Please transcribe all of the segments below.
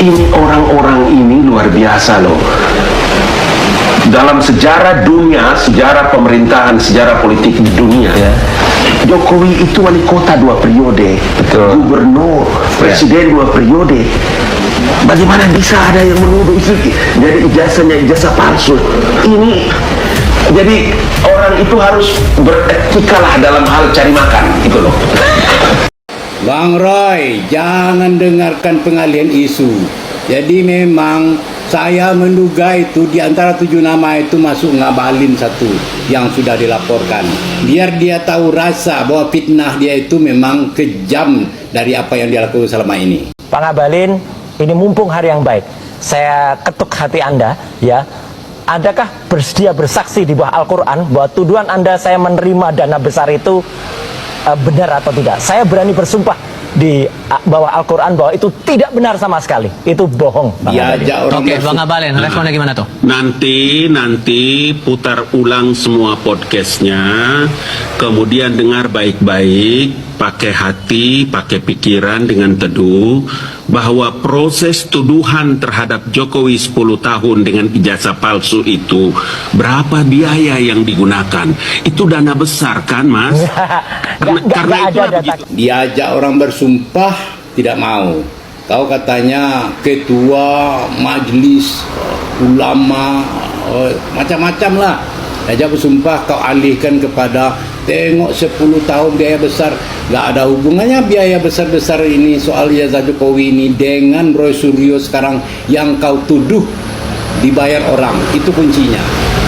Ini orang-orang ini luar biasa loh. Dalam sejarah dunia, sejarah pemerintahan, sejarah politik di dunia, Jokowi itu wali kota 2 periode, gubernur, presiden 2 periode. Bagaimana bisa ada yang menuduh itu jadi ijazahnya ijazah palsu? Ini jadi orang itu harus beretika lah dalam hal cari makan, gitu loh. Bang Roy, jangan dengarkan pengalihan isu. Jadi memang saya menduga itu di antara 7 nama itu masuk Ngabalin satu yang sudah dilaporkan. Biar dia tahu rasa bahwa fitnah dia itu memang kejam dari apa yang dia lakukan selama ini. Pak Ngabalin, ini mumpung hari yang baik, saya ketuk hati Anda, ya. Adakah bersedia bersaksi di bawah Al-Quran bahwa tuduhan Anda saya menerima dana besar itu benar atau tidak? Saya berani bersumpah di bawah Al-Quran bahwa itu tidak benar sama sekali. Itu bohong, Bang Ngabalin. Oke, Bang Ngabalin, responnya gimana tuh? Nanti putar ulang semua podcastnya, kemudian dengar baik-baik, pakai hati, pakai pikiran dengan teduh, bahwa proses tuduhan terhadap Jokowi 10 tahun dengan ijazah palsu itu, berapa biaya yang digunakan? Itu dana besar kan, Mas? Karena itulah begitu. Diajak orang bersumpah, tidak mau. Kau katanya ketua majelis ulama, macam-macam lah. Diajak bersumpah, kau alihkan kepada tengok 10 tahun biaya besar. Gak ada hubungannya biaya besar-besar ini soal ijazah Jokowi ini dengan Roy Suryo sekarang yang kau tuduh dibayar orang. Itu kuncinya.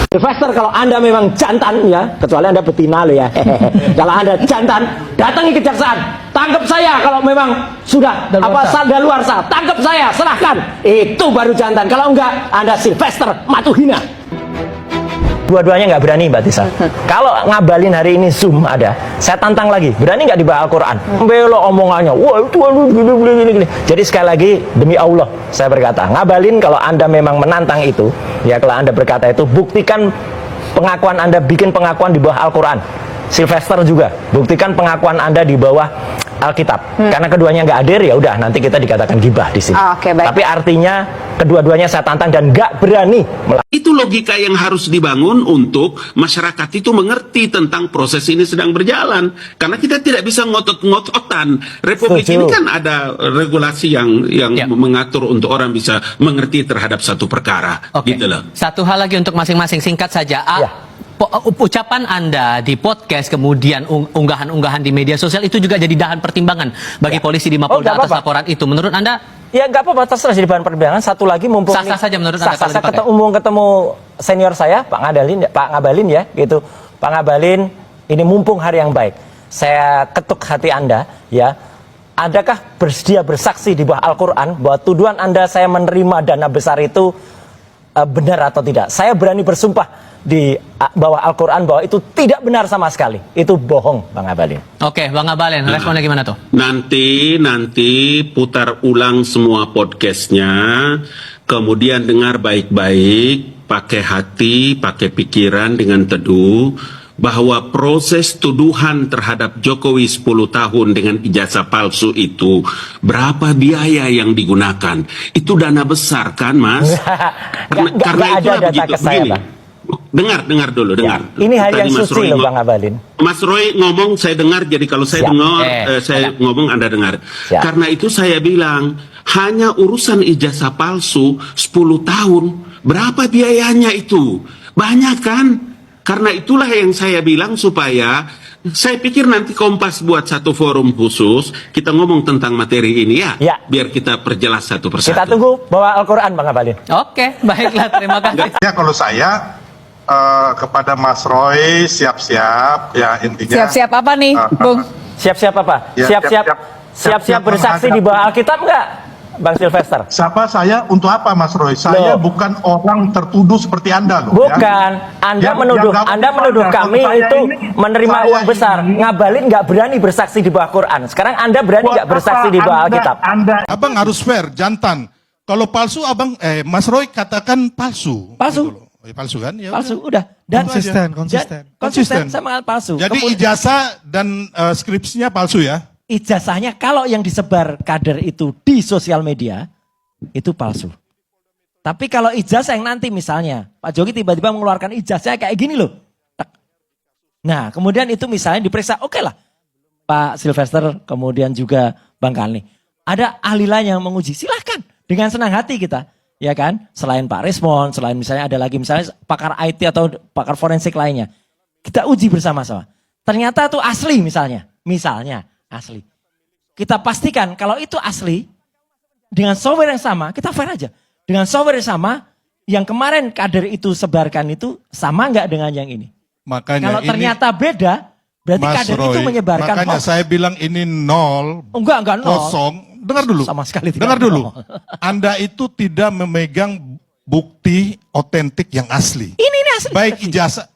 Sylvester, kalau Anda memang jantan, ya, kecuali Anda betina loh ya. Kalau Anda jantan, datangi kejaksaan, tangkap saya. Kalau memang sudah daluarsa, tangkap saya, serahkan. Itu baru jantan. Kalau enggak, Anda Sylvester Matuhina. Dua-duanya nggak berani, Mbak Tisa. Kalau Ngabalin hari ini Zoom ada, saya tantang lagi. Berani nggak di bawah Al-Quran? Belok omongannya. Wah, itu gini. Jadi sekali lagi, demi Allah, saya berkata, Ngabalin, kalau Anda memang menantang itu, ya kalau Anda berkata itu, buktikan pengakuan Anda, bikin pengakuan di bawah Al-Quran. Sylvester juga, buktikan pengakuan Anda di bawah Alkitab. Karena keduanya nggak hadir, ya udah nanti kita dikatakan gibah di sini. Tapi artinya kedua-duanya saya tantang dan nggak berani. Itu logika yang harus dibangun untuk masyarakat itu mengerti tentang proses ini sedang berjalan. Karena kita tidak bisa ngotot-ngototan. Republik ini kan ada regulasi yang mengatur untuk orang bisa mengerti terhadap satu perkara. Gitu loh. Satu hal lagi untuk masing-masing, singkat saja. Ucapan Anda di podcast, kemudian unggahan-unggahan di media sosial itu juga jadi bahan pertimbangan bagi polisi di Mapolda atas laporan itu. Menurut Anda? Ya nggak apa-apa, terserah jadi bahan pertimbangan. Satu lagi mumpung sah-sah saja menurut Anda kalau dipakai? ketemu senior saya, Pak Ngabalin ya, gitu. Pak Ngabalin, ini mumpung hari yang baik, saya ketuk hati Anda, ya. Adakah bersedia bersaksi di bawah Al-Quran bahwa tuduhan Anda saya menerima dana besar itu benar atau tidak? Saya berani bersumpah di bawah Al-Quran bahwa itu tidak benar sama sekali. Itu bohong, Bang Ngabalin. Oke, Bang Ngabalin, responnya gimana tuh? Nanti putar ulang semua podcastnya, kemudian dengar baik-baik, pakai hati, pakai pikiran dengan teduh, bahwa proses tuduhan terhadap Jokowi 10 tahun dengan ijazah palsu itu, berapa biaya yang digunakan? Itu dana besar kan, Mas? Karena itulah begitu. Begini. Dengar dulu. Ini hari yang suci loh, Bang Ngabalin. Mas Roy ngomong, saya dengar. Jadi kalau saya ngomong, Anda dengar. Karena itu saya bilang, hanya urusan ijazah palsu 10 tahun. Berapa biayanya itu? Banyak kan? Karena itulah yang saya bilang supaya, saya pikir nanti Kompas buat satu forum khusus, kita ngomong tentang materi ini ya. Biar kita perjelas satu persatu. Kita tunggu bawa Al-Quran, Bang Ngabalin. Oke, baiklah, terima kasih. Ya, kalau saya kepada Mas Roy, siap-siap ya, intinya. Siap-siap apa nih, Bung? Siap-siap apa? Ya, Siap-siap bersaksi di bawah Alkitab nggak, Bang Sylvester? Siapa saya untuk apa, Mas Roy? Saya bukan orang tertuduh seperti Anda loh. Bukan, ya. Anda menuduh kami itu menerima uang besar. Ngabalin nggak berani bersaksi di bawah Quran. Sekarang Anda berani nggak bersaksi di bawah Alkitab? Abang harus fair, jantan. Kalau palsu, Mas Roy katakan palsu. Palsu. Gitu. Palsu kan? Ya palsu udah. Dan konsisten sama palsu. Jadi ijazah dan skripsinya palsu ya? Ijazahnya kalau yang disebar kader itu di sosial media, itu palsu. Tapi kalau ijazah yang nanti misalnya Pak Jokowi tiba-tiba mengeluarkan ijazah kayak gini loh. Nah kemudian itu misalnya diperiksa, oke lah Pak Sylvester kemudian juga Bang Kalni. Ada ahli lain yang menguji, silahkan dengan senang hati kita. Ya kan, selain Pak Rismon, selain misalnya ada lagi misalnya pakar IT atau pakar forensik lainnya. Kita uji bersama-sama. Ternyata itu asli misalnya asli. Kita pastikan kalau itu asli, dengan software yang sama, kita fair aja. Dengan software yang sama, yang kemarin kader itu sebarkan itu sama nggak dengan yang ini? Makanya Kalau ternyata beda, berarti Mas kader Roy, itu menyebarkan makanya hoax. saya bilang ini nol, Enggak nol. kosong. Dengar dulu. Sama sekali tidak Dengar dulu. nol. Anda itu tidak memegang bukti otentik yang asli. Ini asli. Baik ijazah.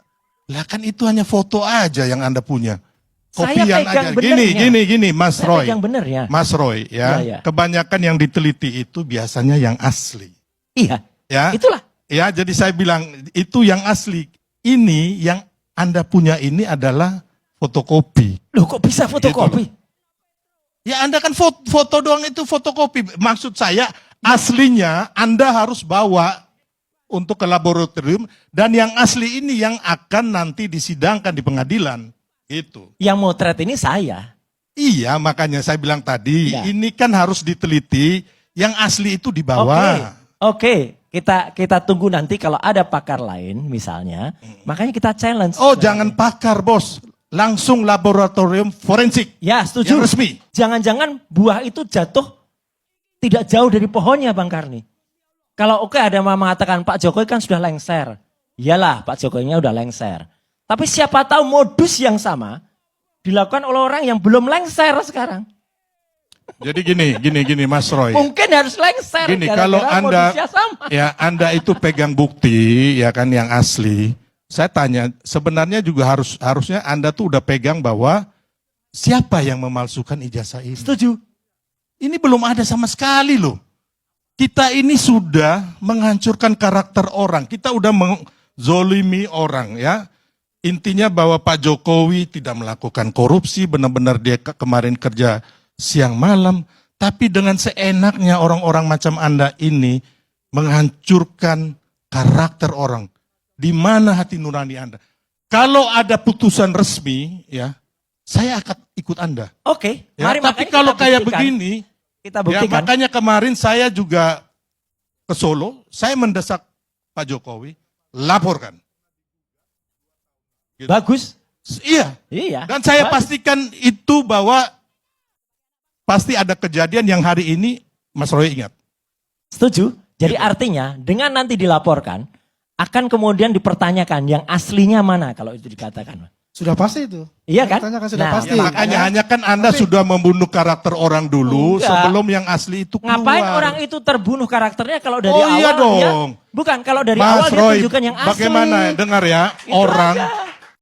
Lah kan itu hanya foto aja yang Anda punya. Saya Kopian pegang aja. benernya. Gini, Mas Saya Roy. pegang benernya. Mas Roy, ya. Iya. Kebanyakan yang diteliti itu biasanya yang asli. Iya, Ya. itulah. Ya, jadi saya bilang itu yang asli. Ini yang Anda punya ini adalah fotokopi. Loh kok bisa fotokopi? Ya Anda kan foto doang itu fotokopi. Maksud saya aslinya Anda harus bawa untuk ke laboratorium. Dan yang asli ini yang akan nanti disidangkan di pengadilan. Gitu. Yang motret ini saya. Iya, makanya saya bilang tadi, Ya. ini kan harus diteliti, yang asli itu dibawa. Oke. Kita tunggu nanti kalau ada pakar lain misalnya, makanya kita challenge. Oh, jangan pakar, Bos. Langsung laboratorium forensik. Ya, setuju. Yang resmi. Jangan-jangan buah itu jatuh tidak jauh dari pohonnya, Bang Karni. Kalau oke ada yang mengatakan Pak Jokowi kan sudah lengser. Iyalah, Pak Jokowinya udah lengser. Tapi siapa tahu modus yang sama dilakukan oleh orang yang belum lengser sekarang. Jadi gini, Mas Roy. Mungkin harus lengser. Gini, gara-gara kalau Anda, modusnya sama. ya Anda itu pegang bukti, ya kan yang asli. Saya tanya, sebenarnya juga harusnya Anda tuh udah pegang bahwa siapa yang memalsukan ijazah ini. Setuju. Ini belum ada sama sekali loh. Kita ini sudah menghancurkan karakter orang. Kita udah menzolimi orang ya. Intinya bahwa Pak Jokowi tidak melakukan korupsi, benar-benar dia kemarin kerja siang malam. Tapi dengan seenaknya orang-orang macam Anda ini menghancurkan karakter orang. Di mana hati nurani Anda? Kalau ada putusan resmi, ya, saya akan ikut Anda. Oke, Ya, mari tapi makanya kalau kita kayak buktikan. begini, Kita ya, buktikan. makanya kemarin saya juga ke Solo, saya mendesak Pak Jokowi, laporkan. Gitu. Bagus. Iya, Iya. dan saya bagus. pastikan itu bahwa pasti ada kejadian yang hari ini Mas Roy ingat. Setuju. Jadi Gitu. artinya dengan nanti dilaporkan akan kemudian dipertanyakan yang aslinya mana kalau itu dikatakan. Sudah pasti itu. Iya kan? Pertanyakan sudah Nah, pasti. Ya, makanya hanya kan Anda sudah membunuh karakter orang dulu Enggak. sebelum yang asli itu keluar. Ngapain orang itu terbunuh karakternya kalau dari Oh, awal iya dong. bukan kalau dari Mas awal dia Roy, tunjukkan yang asli. bagaimana dengar ya, Itu orang aja.